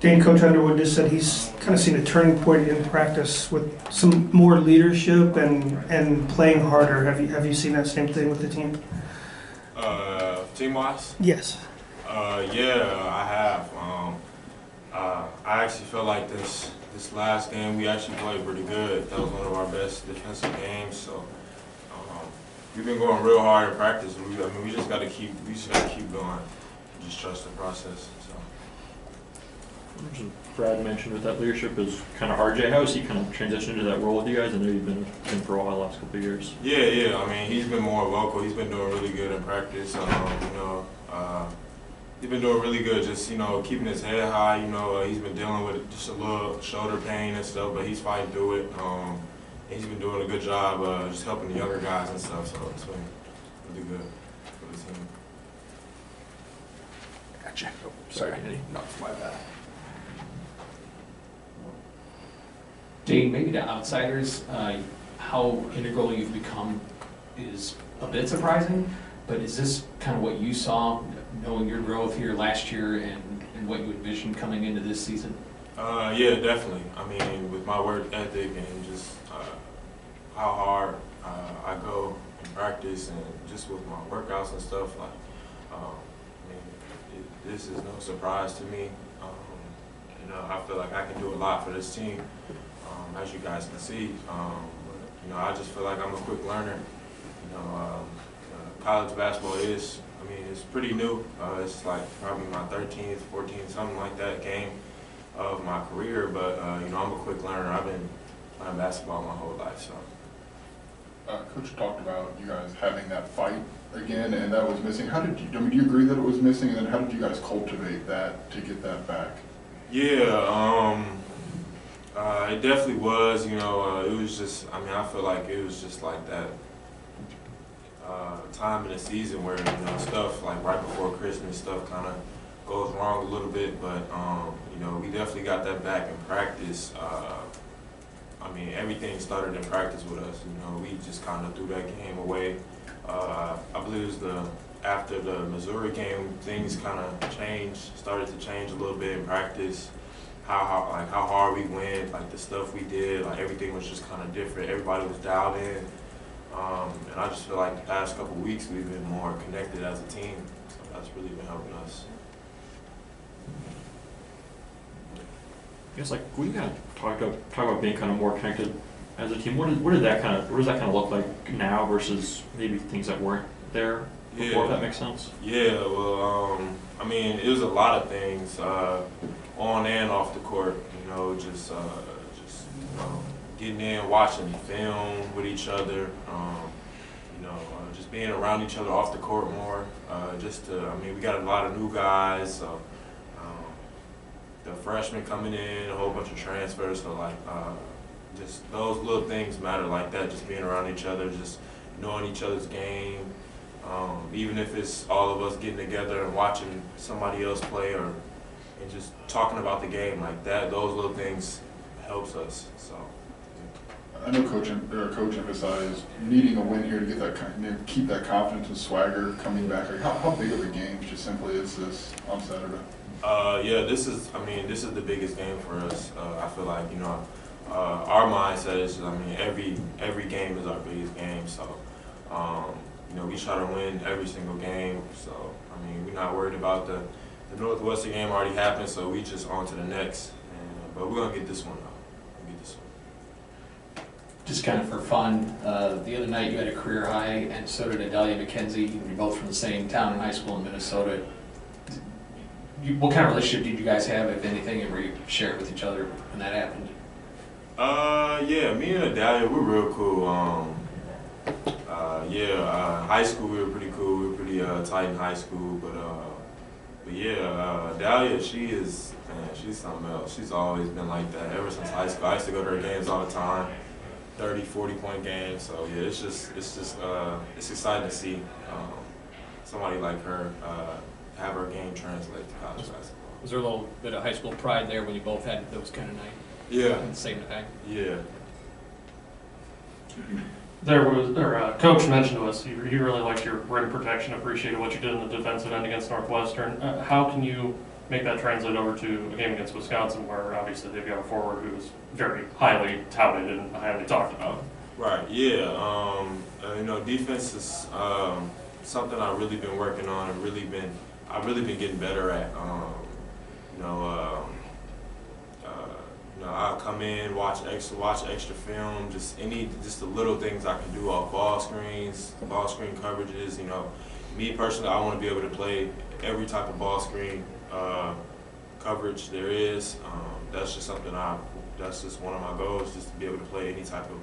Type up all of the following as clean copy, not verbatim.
Coach Underwood just said he's kind of seen a turning point in practice with some more leadership and playing harder. Have you seen that same thing with the team? Team-wise? Yes. Yeah, I have. I actually felt like this last game we actually played pretty good. That was one of our best defensive games. So we've been going real hard in practice. We just got to keep going. Just trust the process. So. Brad mentioned with that leadership is kind of RJ. How has he kind of transitioned into that role with you guys? I know you've been in for a while the last couple of years. Yeah. I mean, he's been more vocal. He's been doing really good in practice. He's been doing really good. Just keeping his head high. He's been dealing with just a little shoulder pain and stuff, but he's fighting through it. And he's been doing a good job just helping the younger guys and stuff. So it's been really good for the team. Gotcha. Oh, sorry. No, it's my bad. Dain, maybe to outsiders, how integral you've become is a bit surprising, but is this kind of what you saw, knowing your growth here last year and what you envisioned coming into this season? Yeah, definitely. I mean, with my work ethic and just how hard I go in practice and just with my workouts and stuff, this is no surprise to me. I feel like I can do a lot for this team. As you guys can see, I just feel like I'm a quick learner. College basketball it's pretty new. It's like probably my 13th, 14th, something like that game of my career. But I'm a quick learner. I've been playing basketball my whole life. So. Coach talked about you guys having that fight again, and that was missing. How did you? Do you agree that it was missing? And then how did you guys cultivate that to get that back? Yeah. It definitely was, it was just, I feel like it was just like that time in the season where, stuff like right before Christmas, stuff kind of goes wrong a little bit, but, we definitely got that back in practice. Everything started in practice with us, we just kind of threw that game away. I believe it was after the Missouri game, things kind of started to change a little bit in practice. How hard we went, the stuff we did, everything was just kind of different. Everybody was dialed in, and I just feel like the past couple of weeks we've been more connected as a team. So that's really been helping us. I guess when you kind of talk about being kind of more connected as a team, what does that kind of look like now versus maybe things that weren't there before? If that makes sense. Yeah. Well, it was a lot of things. On and off the court, just getting in, watching film with each other, just being around each other off the court more. We got a lot of new guys, so the freshmen coming in, a whole bunch of transfers, so just those little things matter like that. Just being around each other, just knowing each other's game, even if it's all of us getting together and watching somebody else play and just talking about the game like that, those little things helps us. So. I know Coach emphasized needing a win here to get that keep that confidence and swagger coming back. How big of a game just simply is this on Saturday? Yeah, this is the biggest game for us. I feel like our mindset is every game is our biggest game. So we try to win every single game. So we're not worried about the Northwestern game already happened, so we just on to the next. But we're gonna get this one out. Just kind of for fun, the other night you had a career high, and so did Adelia McKenzie. You're both from the same town and high school in Minnesota. What kind of relationship did you guys have, if anything, and were you share it with each other when that happened? Yeah, me and Adelia, we're real cool. High school we were pretty cool. We were pretty tight in high school, but Dahlia, she's something else. She's always been like that ever since high school. I used to go to her games all the time, 30, 40-point games. So yeah, it's exciting to see somebody like her have her game translate to college basketball. Was there a little bit of high school pride there when you both had those kind of nights? Yeah. At the same time? Yeah. Coach mentioned to us, he really liked your rim protection, appreciated what you did in the defensive end against Northwestern. How can you make that translate over to a game against Wisconsin, where obviously they've got a forward who is very highly touted and highly talked about? Right. Yeah. You know, defense is something I've really been working on and I've really been getting better at. You know, I'll come in, watch extra film, just the little things I can do off ball screens, ball screen coverages. You know, me personally, I want to be able to play every type of ball screen coverage there is. That's just something that's just one of my goals, just to be able to play any type of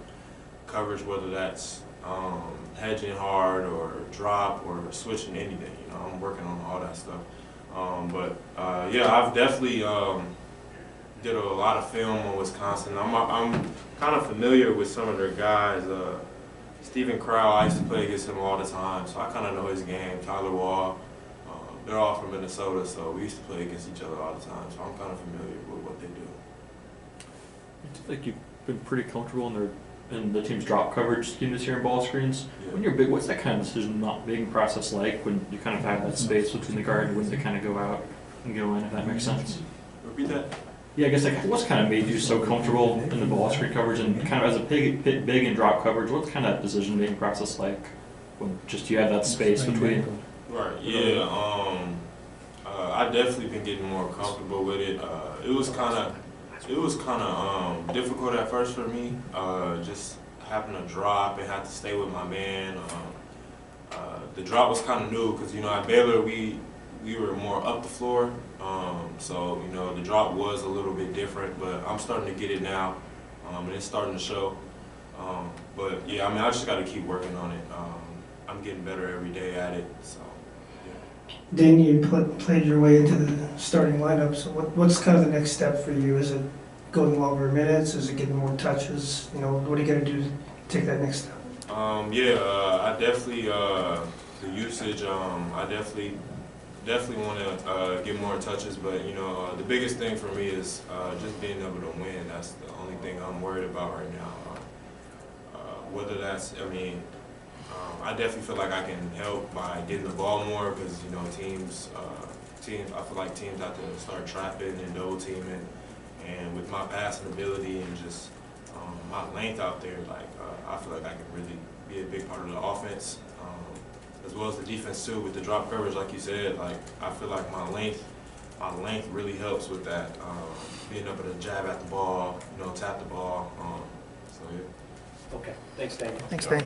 coverage, whether that's hedging hard or drop or switching anything. You know, I'm working on all that stuff. Yeah, I've definitely did a lot of film on Wisconsin. I'm kind of familiar with some of their guys. Stephen Crow, I used to play against him all the time, so I kind of know his game. Tyler Wall, they're all from Minnesota, so we used to play against each other all the time, so I'm kind of familiar with what they do. I feel like you've been pretty comfortable in the team's drop coverage scheme this year in ball screens. Yeah. When you're big, what's that kind of decision-making process like when you kind of have that space between the guard and when they kind of go out and go in, if that makes sense? Repeat that? Yeah, I guess like what's kind of made you so comfortable in the ball screen coverage and kind of as a big and drop coverage, what's kind of that decision-making process like when just you have that space between? Right. Yeah. I definitely been getting more comfortable with it. It was kind of difficult at first for me, just having to drop and have to stay with my man. The drop was kind of new because, you know, at Baylor we were more up the floor, so, you know, the drop was a little bit different, but I'm starting to get it now, and it's starting to show. But yeah, I mean, I just got to keep working on it. I'm getting better every day at it, so. Dain, you played your way into the starting lineup, so what's kind of the next step for you? Is it going longer minutes? Is it getting more touches? You know, what are you going to do to take that next step? I definitely, the usage, I definitely want to get more touches, but, you know, the biggest thing for me is just being able to win. That's the only thing I'm worried about right now. Whether that's, I mean, I definitely feel like I can help by getting the ball more because, you know, teams, I feel like teams have to start trapping and double teaming, and with my passing ability and just my length out there, like I feel like I can really be a big part of the offense, as well as the defense too. With the drop coverage, like you said, like I feel like my length really helps with that. Being able to jab at the ball, you know, tap the ball. So yeah. Okay, thanks, Dain. Thanks, Dain.